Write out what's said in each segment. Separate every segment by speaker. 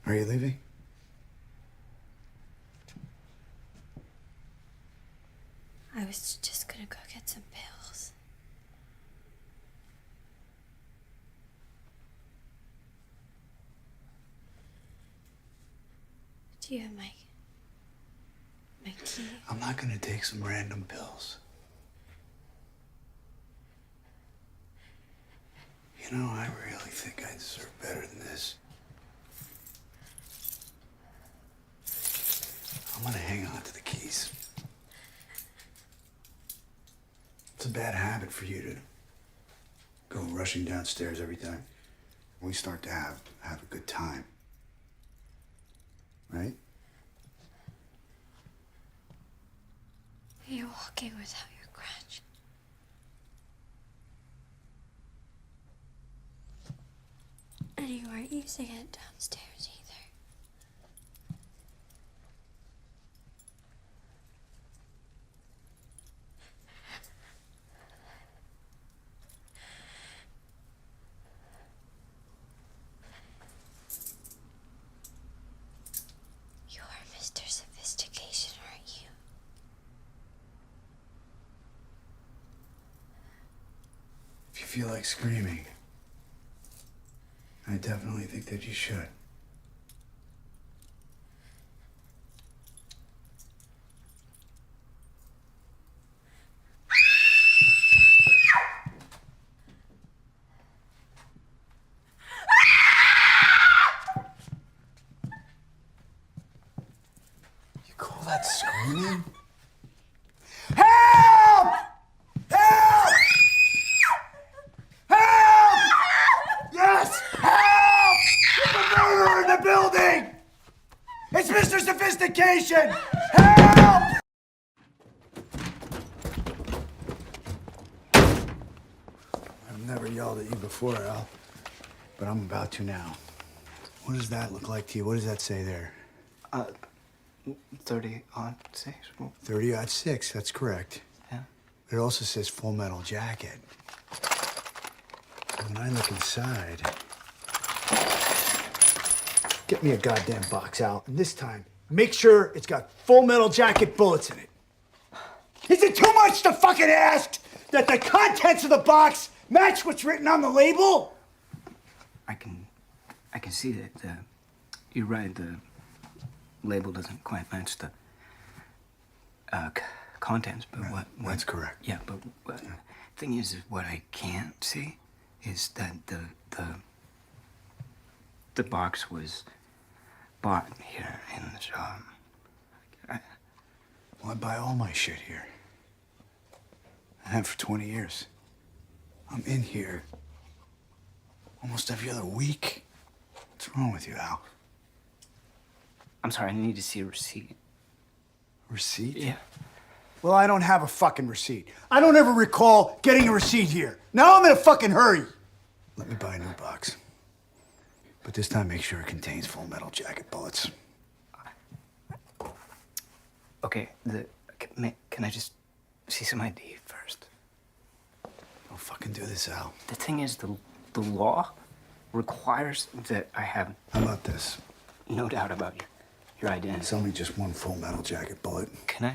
Speaker 1: Are you leaving?
Speaker 2: I was just gonna go get some pills. Do you have my key?
Speaker 1: I'm not gonna take some random pills. You know, I really think I deserve better than this. I'm gonna hang on to the keys. It's a bad habit for you to go rushing downstairs every time we start to have a good time. Right?
Speaker 2: You're walking without your crutch. And you weren't using it downstairs either. You're Mr. Sophistication, aren't you?
Speaker 1: If you feel like screaming, I definitely think that you should. You call that screaming? Help! Help! Help! Yes! Help! There's a murderer in the building! It's Mr. Sophistication! Help! I've never yelled at you before, Al, but I'm about to now. What does that look like to you? What does that say there?
Speaker 3: 30-06.
Speaker 1: 30-06, that's correct.
Speaker 3: Yeah.
Speaker 1: It also says Full Metal Jacket. When I look inside, get me a goddamn box out, and this time, make sure it's got Full Metal Jacket bullets in it. Is it too much to fucking ask that the contents of the box match what's written on the label?
Speaker 3: I can see that you're right. The label doesn't quite match the contents, but
Speaker 1: Right,
Speaker 3: what?
Speaker 1: That's correct.
Speaker 3: Yeah, but the thing is what I can't see is that the box was bought here in the shop.
Speaker 1: Well, I buy all my shit here. I have for 20 years. I'm in here almost every other week. What's wrong with you, Al?
Speaker 3: I'm sorry, I need to see a receipt.
Speaker 1: Receipt?
Speaker 3: Yeah.
Speaker 1: Well, I don't have a fucking receipt. I don't ever recall getting a receipt here. Now I'm in a fucking hurry. Let me buy a new box. But this time make sure it contains Full Metal Jacket bullets.
Speaker 3: Okay, can I just see some ID first?
Speaker 1: Don't fucking do this, Al.
Speaker 3: The thing is, the law requires that I have
Speaker 1: How about this?
Speaker 3: no doubt about your identity.
Speaker 1: Sell me just one Full Metal Jacket bullet.
Speaker 3: Can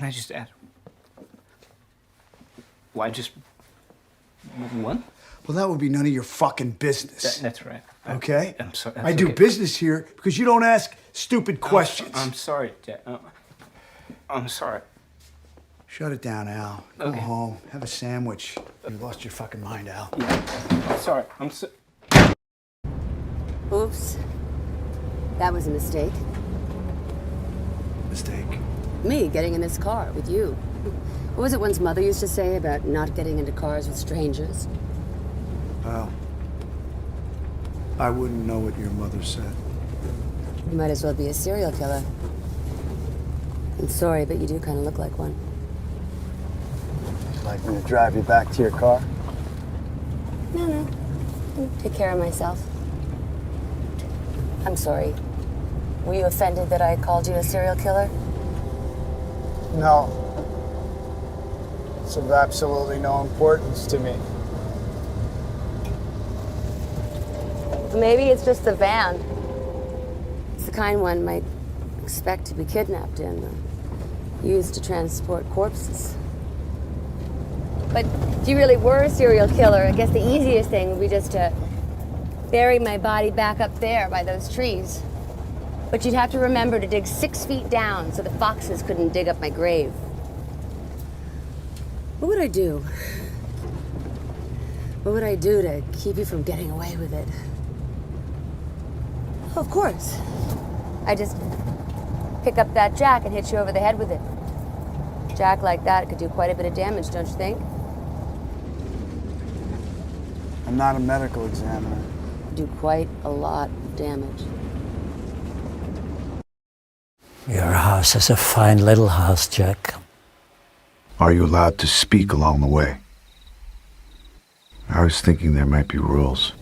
Speaker 3: I just ask, why just one?
Speaker 1: Well, that would be none of your fucking business.
Speaker 3: That's right.
Speaker 1: Okay?
Speaker 3: I'm sorry.
Speaker 1: I do business here because you don't ask stupid questions.
Speaker 3: I'm sorry, Dad. I'm sorry.
Speaker 1: Shut it down, Al. Go
Speaker 3: Okay.
Speaker 1: home. Have a sandwich. You lost your fucking mind, Al.
Speaker 3: Yeah. I'm sorry.
Speaker 4: Oops. That was a mistake.
Speaker 1: Mistake.
Speaker 4: Me getting in this car with you. What was it one's mother used to say about not getting into cars with strangers?
Speaker 1: Well, I wouldn't know what your mother said.
Speaker 4: You might as well be a serial killer. I'm sorry, but you do kind of look like one.
Speaker 1: Would you like me to drive you back to your car?
Speaker 4: No. I'll take care of myself. I'm sorry. Were you offended that I called you a serial killer?
Speaker 5: No. It's of absolutely no importance to me.
Speaker 4: Maybe it's just the van. the kind one might expect to be kidnapped in, used to transport corpses. But if you really were a serial killer, I guess the easiest thing would be just to bury my body back up there by those trees. But you'd have to remember to dig 6 feet down so the foxes couldn't dig up my grave. What would I do? What would I do to keep you from getting away with it? Oh, of course. I just pick up that jack and hit you over the head with it. A jack like that could do quite a bit of damage, don't you think?
Speaker 5: I'm not a medical examiner.
Speaker 4: Do quite a lot of damage.
Speaker 6: Your house is a fine little house, Jack.
Speaker 7: Are you allowed to speak along the way? I was thinking there might be rules.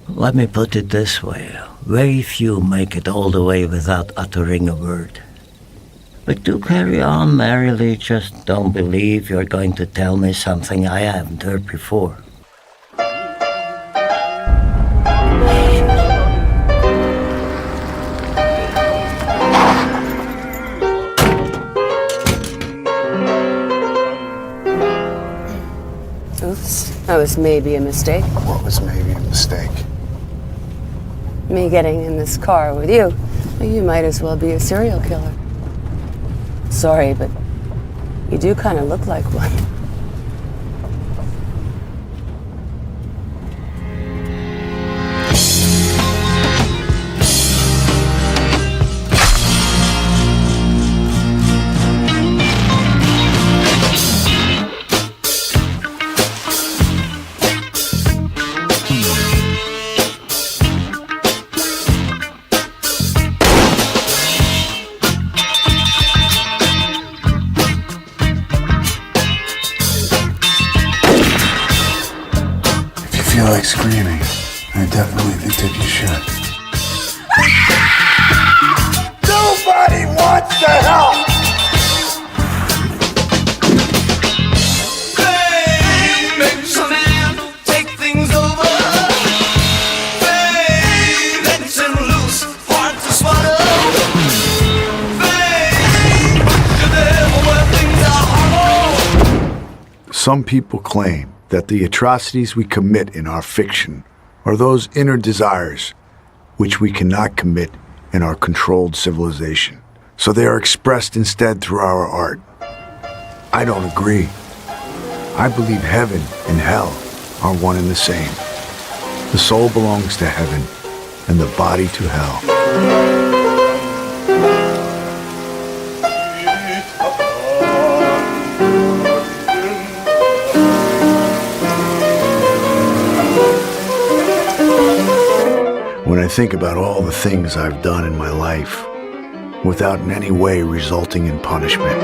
Speaker 6: Let me put it this way. Very few make it all the way without uttering a word. But do carry on merrily, just don't believe you're going to tell me something I haven't heard before.
Speaker 4: Oops, that was maybe a mistake.
Speaker 5: What was maybe a mistake?
Speaker 4: Me getting in this car with you. You might as well be a serial killer. Sorry, but you do kind of look like one.
Speaker 7: If you feel like screaming, I definitely think that you should.
Speaker 1: Nobody wants to help!
Speaker 7: Some people claim that the atrocities we commit in our fiction are those inner desires which we cannot commit in our controlled civilization. So they are expressed instead through our art. I don't agree. I believe heaven and hell are one and the same. The soul belongs to heaven and the body to hell. When I think about all the things I've done in my life without in any way resulting in punishment.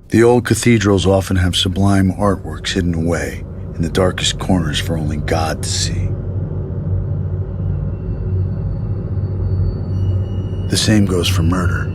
Speaker 7: The old cathedrals often have sublime artworks hidden away in the darkest corners for only God to see. The same goes for murder.